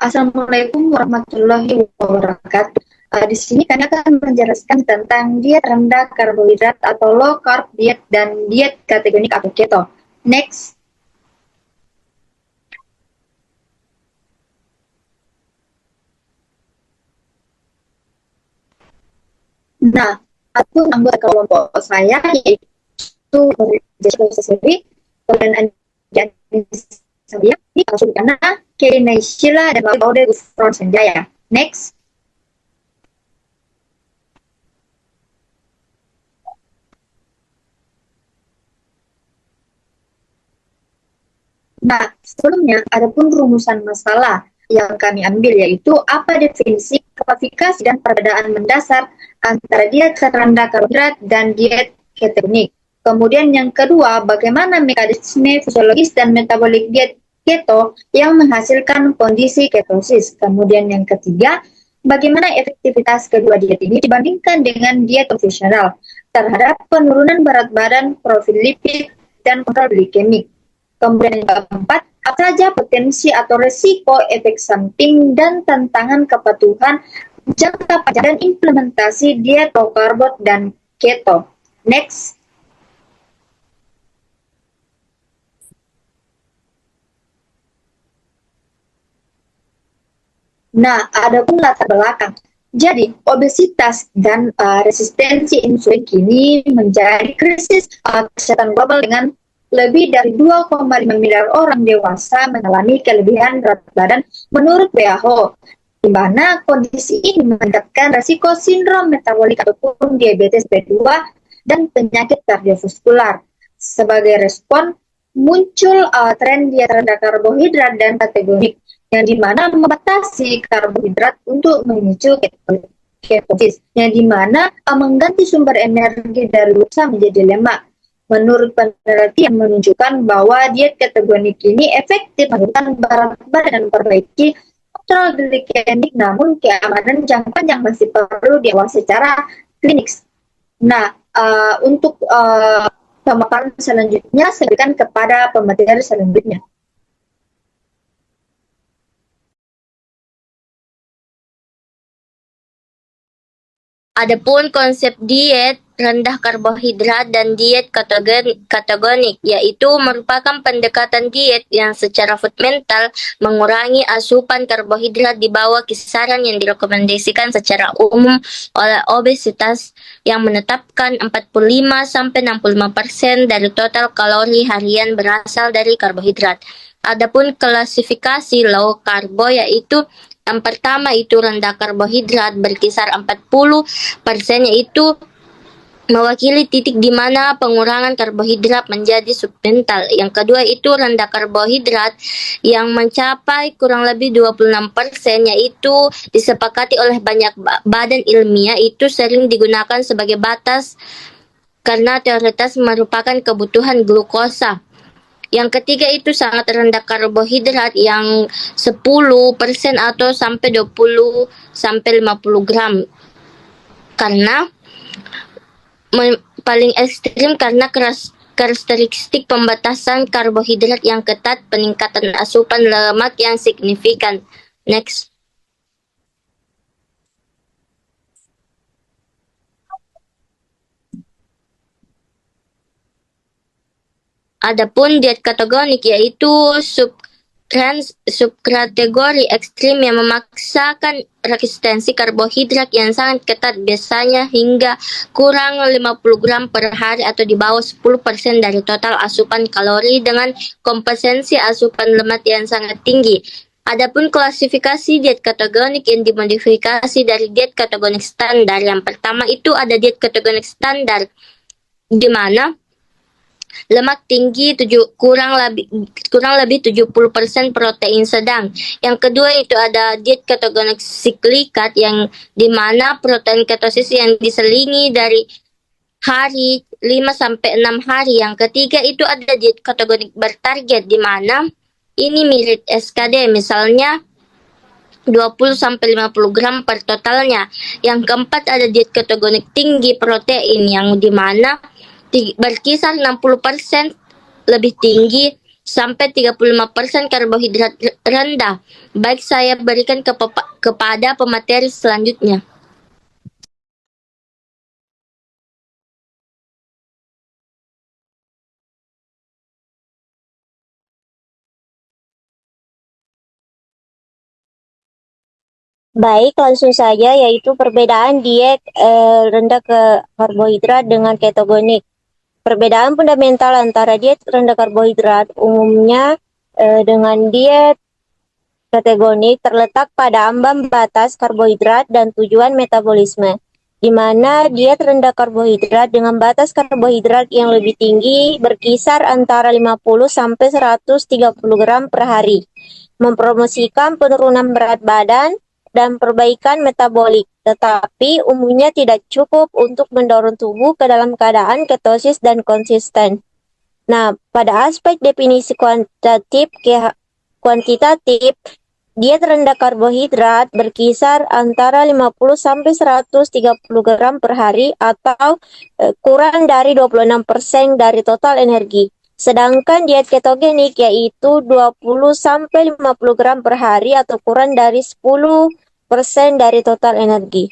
Assalamualaikum warahmatullahi wabarakatuh. Di sini kami akan menjelaskan tentang diet rendah karbohidrat atau low carb diet dan diet ketogenik atau keto. Next. Nah, akun anggota kelompok saya yaitu Jessica Sesuri, kemudian saya di Sultana, Kelly Sheila, dan Laude Gufron Sanjaya. Next. Nah, sebelumnya ada pun rumusan masalah yang kami ambil yaitu apa definisi, kualifikasi, dan perbedaan mendasar antara diet rendah karbohidrat dan diet ketogenik. Kemudian yang kedua, bagaimana mekanisme fisiologis dan metabolik diet keto yang menghasilkan kondisi ketosis. Kemudian yang ketiga, bagaimana efektivitas kedua diet ini dibandingkan dengan diet konvensional terhadap penurunan berat badan, profil lipid, dan kontrol glikemik. Kemudian yang keempat, apa saja potensi atau resiko efek samping dan tantangan kepatuhan jangka panjang dan implementasi diet low carb dan keto. Next. Nah, ada pun latar belakang. Jadi, obesitas dan resistensi insulin kini menjadi krisis kesehatan global dengan lebih dari 2,5 miliar orang dewasa mengalami kelebihan berat badan menurut WHO, di mana kondisi ini meningkatkan risiko sindrom metabolik ataupun diabetes B2 dan penyakit kardiovaskular. Sebagai respon, muncul tren diet rendah karbohidrat dan ketogenik, yang dimana membatasi karbohidrat untuk memicu ketosis, yang dimana mengganti sumber energi dari glukosa menjadi lemak. Menurut penelitian menunjukkan bahwa diet ketogenik ini efektif menurunkan berat badan dan memperbaiki kontrol glikemik, namun keamanan jangka panjang masih perlu diawasi secara klinis. Nah, untuk pemaparan selanjutnya saya berikan kepada pemateri selanjutnya. Adapun konsep diet rendah karbohidrat dan diet ketogenik, yaitu merupakan pendekatan diet yang secara fundamental mengurangi asupan karbohidrat di bawah kisaran yang direkomendasikan secara umum oleh obesitas, yang menetapkan 45-65% dari total kalori harian berasal dari karbohidrat. Adapun klasifikasi low carbo yaitu yang pertama itu rendah karbohidrat berkisar 40%, yaitu mewakili titik di mana pengurangan karbohidrat menjadi submental. Yang kedua itu rendah karbohidrat yang mencapai kurang lebih 26%, yaitu disepakati oleh banyak badan ilmiah itu sering digunakan sebagai batas karena teoritas merupakan kebutuhan glukosa. Yang ketiga itu sangat rendah karbohidrat yang 10% atau sampai 20-50 gram. Karena paling ekstrim karena karakteristik pembatasan karbohidrat yang ketat, peningkatan asupan lemak yang signifikan. Next. Adapun diet ketogenik yaitu subkategori ekstrim yang memaksakan resistensi karbohidrat yang sangat ketat, biasanya hingga kurang 50 gram per hari atau di bawah 10% dari total asupan kalori dengan kompetensi asupan lemak yang sangat tinggi. Adapun klasifikasi diet ketogenik yang dimodifikasi dari diet ketogenik standar, yang pertama itu ada diet ketogenik standar di mana lemak tinggi kurang lebih 70% protein sedang. Yang kedua itu ada diet ketogenik siklikat yang dimana protein ketosis yang diselingi dari hari 5-6 hari. Yang ketiga itu ada diet ketogenik bertarget di mana ini mirip SKD, misalnya 20-50 gram per totalnya. Yang keempat ada diet ketogenik tinggi protein yang dimana berkisar 60% lebih tinggi sampai 35% karbohidrat rendah. Baik, saya berikan kepada pemateri selanjutnya. Baik, langsung saja, yaitu perbedaan diet rendah karbohidrat dengan ketogenik. Perbedaan fundamental antara diet rendah karbohidrat umumnya dengan diet ketogenik terletak pada ambang batas karbohidrat dan tujuan metabolisme, di mana diet rendah karbohidrat dengan batas karbohidrat yang lebih tinggi berkisar antara 50 sampai 130 gram per hari, mempromosikan penurunan berat badan dan perbaikan metabolik, tetapi umumnya tidak cukup untuk mendorong tubuh ke dalam keadaan ketosis dan konsisten. Nah, pada aspek definisi kuantitatif, diet rendah karbohidrat berkisar antara 50 sampai 130 gram per hari atau kurang dari 26% dari total energi. Sedangkan diet ketogenik yaitu 20 sampai 50 gram per hari atau kurang dari 10% dari total energi.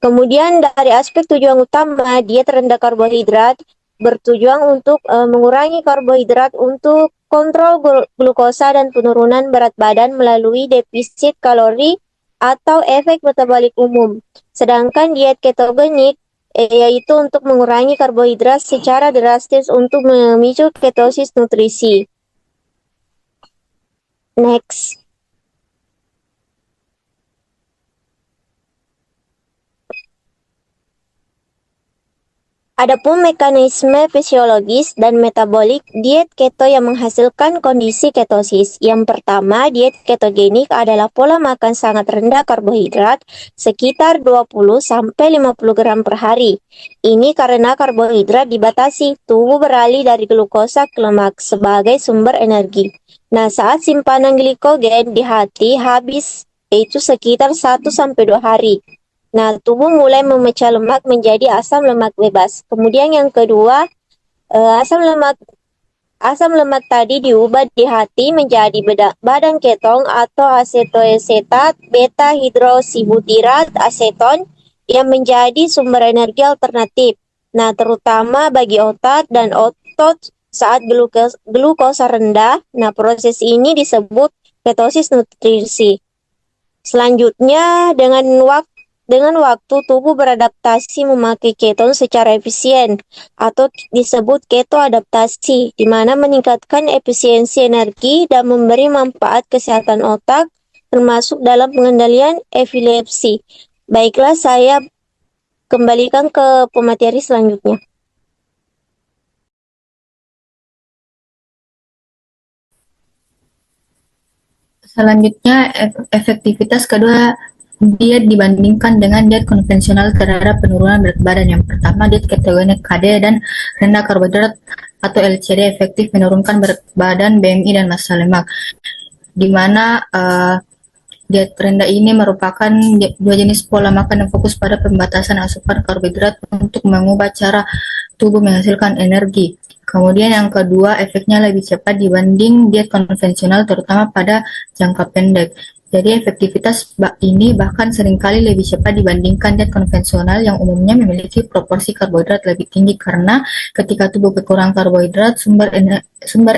Kemudian dari aspek tujuan utama, diet rendah karbohidrat bertujuan untuk mengurangi karbohidrat untuk kontrol glukosa dan penurunan berat badan melalui defisit kalori atau efek metabolik umum. Sedangkan diet ketogenik yaitu untuk mengurangi karbohidrat secara drastis untuk memicu ketosis nutrisi. Next. Adapun mekanisme fisiologis dan metabolik diet keto yang menghasilkan kondisi ketosis. Yang pertama, diet ketogenik adalah pola makan sangat rendah karbohidrat, sekitar 20 sampai 50 gram per hari. Ini karena karbohidrat dibatasi, tubuh beralih dari glukosa ke lemak sebagai sumber energi. Nah, saat simpanan glikogen di hati habis, yaitu sekitar 1 sampai 2 hari. Nah, tubuh mulai memecah lemak menjadi asam lemak bebas. Kemudian yang kedua, asam lemak tadi diubah di hati menjadi badan ketong atau asetoasetat beta hidroksibutirat aseton yang menjadi sumber energi alternatif. Nah, terutama bagi otak dan otot saat glukosa rendah. Nah, proses ini disebut ketosis nutrisi. Selanjutnya, dengan waktu tubuh beradaptasi memakai keton secara efisien atau disebut keto adaptasi, di mana meningkatkan efisiensi energi dan memberi manfaat kesehatan otak termasuk dalam pengendalian epilepsi. Baiklah, saya kembalikan ke pemateri selanjutnya. Selanjutnya, efektivitas kedua diet dibandingkan dengan diet konvensional terhadap penurunan berat badan. Yang pertama, diet ketogenik KD dan rendah karbohidrat atau LCD efektif menurunkan berat badan, BMI, dan massa lemak. Di mana diet rendah ini merupakan dua jenis pola makan yang fokus pada pembatasan asupan karbohidrat untuk mengubah cara tubuh menghasilkan energi. Kemudian yang kedua, efeknya lebih cepat dibanding diet konvensional, terutama pada jangka pendek. Jadi efektivitas ini bahkan seringkali lebih cepat dibandingkan diet konvensional yang umumnya memiliki proporsi karbohidrat lebih tinggi, karena ketika tubuh kekurangan karbohidrat, sumber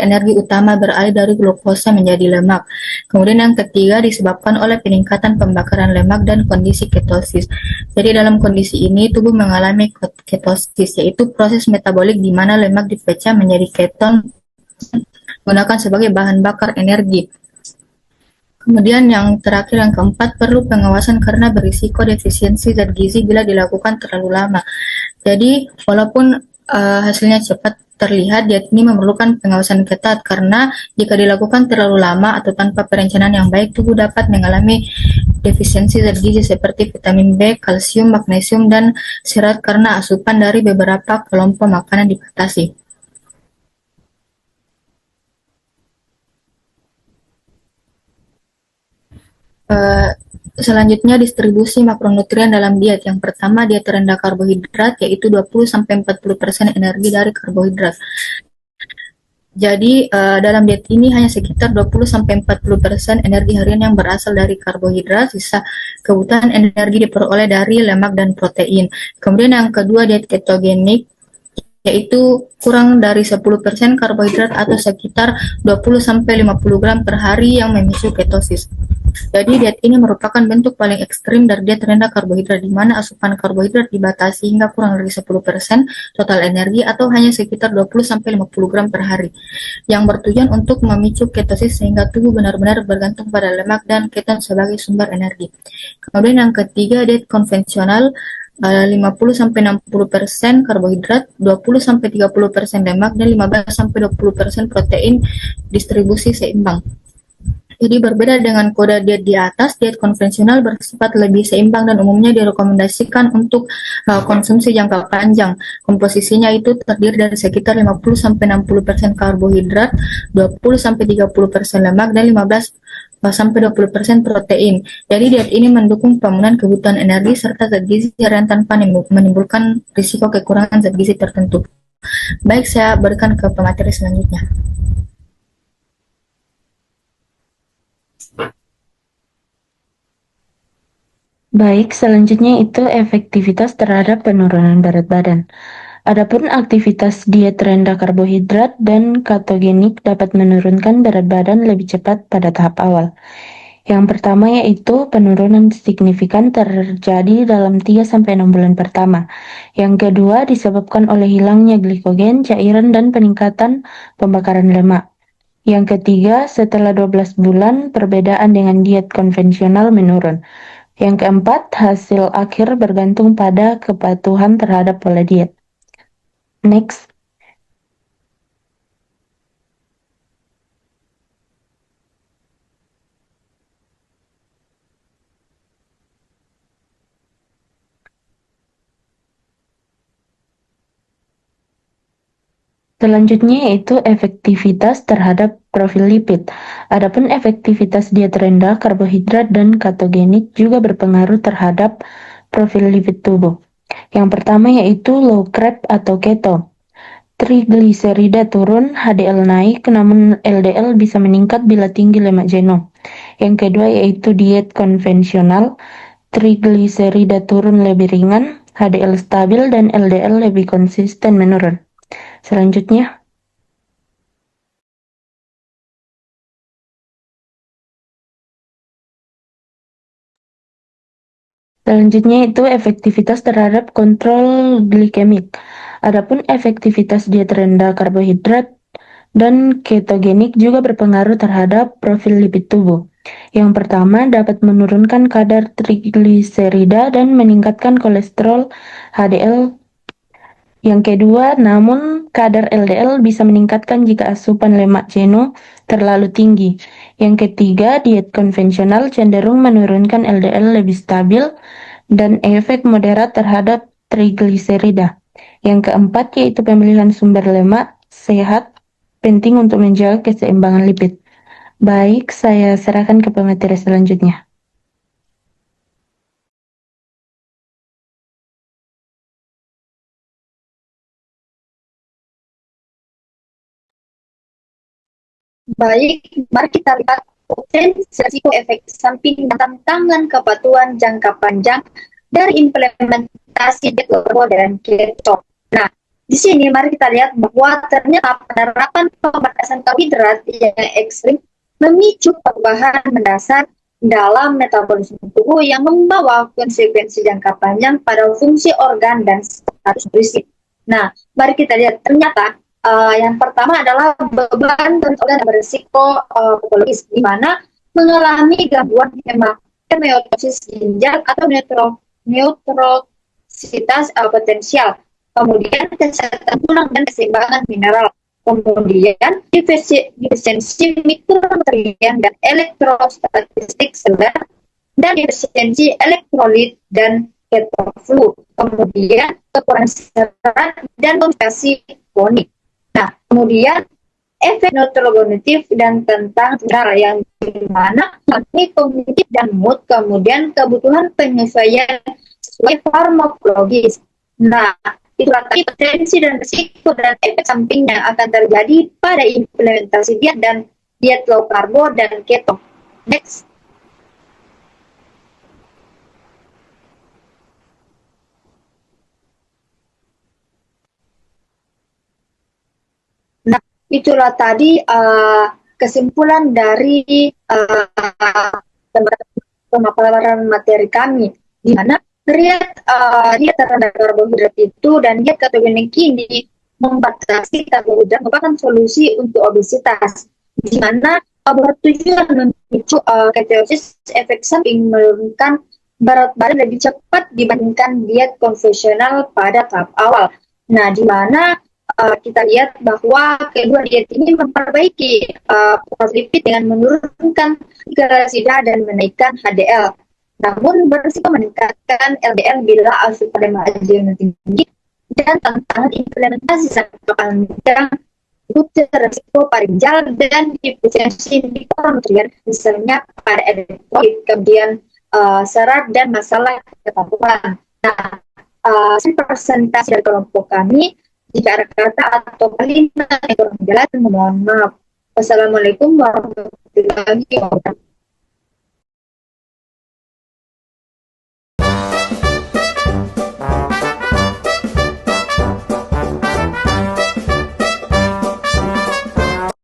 energi utama beralih dari glukosa menjadi lemak. Kemudian yang ketiga disebabkan oleh peningkatan pembakaran lemak dan kondisi ketosis. Jadi dalam kondisi ini tubuh mengalami ketosis, yaitu proses metabolik di mana lemak dipecah menjadi keton gunakan sebagai bahan bakar energi. Kemudian yang terakhir, yang keempat, perlu pengawasan karena berisiko defisiensi zat gizi bila dilakukan terlalu lama. Jadi walaupun hasilnya cepat terlihat, diet ini memerlukan pengawasan ketat karena jika dilakukan terlalu lama atau tanpa perencanaan yang baik, tubuh dapat mengalami defisiensi zat gizi seperti vitamin B, kalsium, magnesium, dan serat karena asupan dari beberapa kelompok makanan dibatasi. Selanjutnya, distribusi makronutrien dalam diet. Yang pertama, diet rendah karbohidrat, yaitu 20-40% energi dari karbohidrat. Jadi dalam diet ini hanya sekitar 20-40% energi harian yang berasal dari karbohidrat, sisa kebutuhan energi diperoleh dari lemak dan protein. Kemudian yang kedua diet ketogenik, yaitu kurang dari 10% karbohidrat atau sekitar 20-50 gram per hari yang memicu ketosis. Jadi diet ini merupakan bentuk paling ekstrim dari diet rendah karbohidrat, di mana asupan karbohidrat dibatasi hingga kurang dari 10% total energi atau hanya sekitar 20-50 gram per hari, yang bertujuan untuk memicu ketosis sehingga tubuh benar-benar bergantung pada lemak dan keton sebagai sumber energi. Kemudian yang ketiga, diet konvensional, 50-60% karbohidrat, 20-30% lemak, dan 15-20% protein, distribusi seimbang. Jadi berbeda dengan kode diet di atas, diet konvensional bersifat lebih seimbang dan umumnya direkomendasikan untuk konsumsi jangka panjang. Komposisinya itu terdiri dari sekitar 50-60% karbohidrat, 20-30% lemak, dan 15-20% protein. Jadi diet ini mendukung pemenuhan kebutuhan energi serta zat gizi harian tanpa menimbulkan risiko kekurangan zat gizi tertentu. Baik, saya berikan ke pemateri selanjutnya. Baik, selanjutnya itu efektivitas terhadap penurunan berat badan. Adapun aktivitas diet rendah karbohidrat dan ketogenik dapat menurunkan berat badan lebih cepat pada tahap awal. Yang pertama yaitu penurunan signifikan terjadi dalam 3-6 bulan pertama. Yang kedua disebabkan oleh hilangnya glikogen, cairan, dan peningkatan pembakaran lemak. Yang ketiga, setelah 12 bulan, perbedaan dengan diet konvensional menurun. Yang keempat, hasil akhir bergantung pada kepatuhan terhadap pola diet. Next. Selanjutnya yaitu efektivitas terhadap profil lipid. Adapun efektivitas diet rendah karbohidrat dan ketogenik juga berpengaruh terhadap profil lipid tubuh. Yang pertama yaitu low carb atau keto. Trigliserida turun, HDL naik, namun LDL bisa meningkat bila tinggi lemak jenuh. Yang kedua yaitu diet konvensional. Trigliserida turun lebih ringan, HDL stabil, dan LDL lebih konsisten menurun. Selanjutnya, itu efektivitas terhadap kontrol glikemik. Adapun efektivitas diet rendah karbohidrat dan ketogenik juga berpengaruh terhadap profil lipid tubuh. Yang pertama, dapat menurunkan kadar trigliserida dan meningkatkan kolesterol HDL. Yang kedua, namun kadar LDL bisa meningkatkan jika asupan lemak jenuh terlalu tinggi. Yang ketiga, diet konvensional cenderung menurunkan LDL lebih stabil dan efek moderat terhadap trigliserida. Yang keempat, yaitu pemilihan sumber lemak sehat penting untuk menjaga keseimbangan lipid. Baik, saya serahkan ke pemateri selanjutnya. Baik, mari kita lihat potensi risiko efek samping dan tantangan kepatuhan jangka panjang dari implementasi diet low carb dan keto. Nah, di sini mari kita lihat bahwa ternyata penerapan pembatasan karbohidrat yang ekstrim memicu perubahan mendasar dalam metabolisme tubuh yang membawa konsekuensi jangka panjang pada fungsi organ dan status nutrisi. Nah, mari kita lihat ternyata yang pertama adalah beban dan organ berisiko patologis, di mana mengalami gangguan hematosis ginjal atau neutrositas potensial. Kemudian kesehatan tulang dan keseimbangan mineral. Kemudian defisiensi mikronutrien dan elektrostatistik seluler dan defisiensi elektrolit dan ketoflu. Kemudian kekurangan serat dan komplikasi kronik. Nah, kemudian efek neurokognitif dan tentang cara yang dimana kognitif dan mood, kemudian kebutuhan penyesuaian sesuai farmakologis. Nah, itulah tadi potensi dan risiko dan efek samping yang akan terjadi pada implementasi diet dan diet low karbo dan keto. Next. Nah, itulah tadi kesimpulan dari pemaparan materi kami, di mana diet terhadap karbohidrat itu dan diet ketogenik ini membatasi karbohidrat merupakan solusi untuk obesitas, di mana bertujuan memicu ketosis, efek samping menurunkan berat badan lebih cepat dibandingkan diet konvensional pada tahap awal. Nah, di mana kita lihat bahwa kedua diet ini memperbaiki lipid dengan menurunkan glikosida dan menaikkan HDL. Namun berisiko meningkatkan LDL bila asupan lemak tinggi dan tantangan implementasi jangka panjang itu resiko pada ginjal dan defisiensi mikronutrien, misalnya pada elektrolit, kemudian serat dan masalah ketahuan. Nah, persentase dari kelompok kami jika ada kata atau kalimat yang kurang jelas, mohon maaf. Wassalamualaikum warahmatullahi wabarakatuh.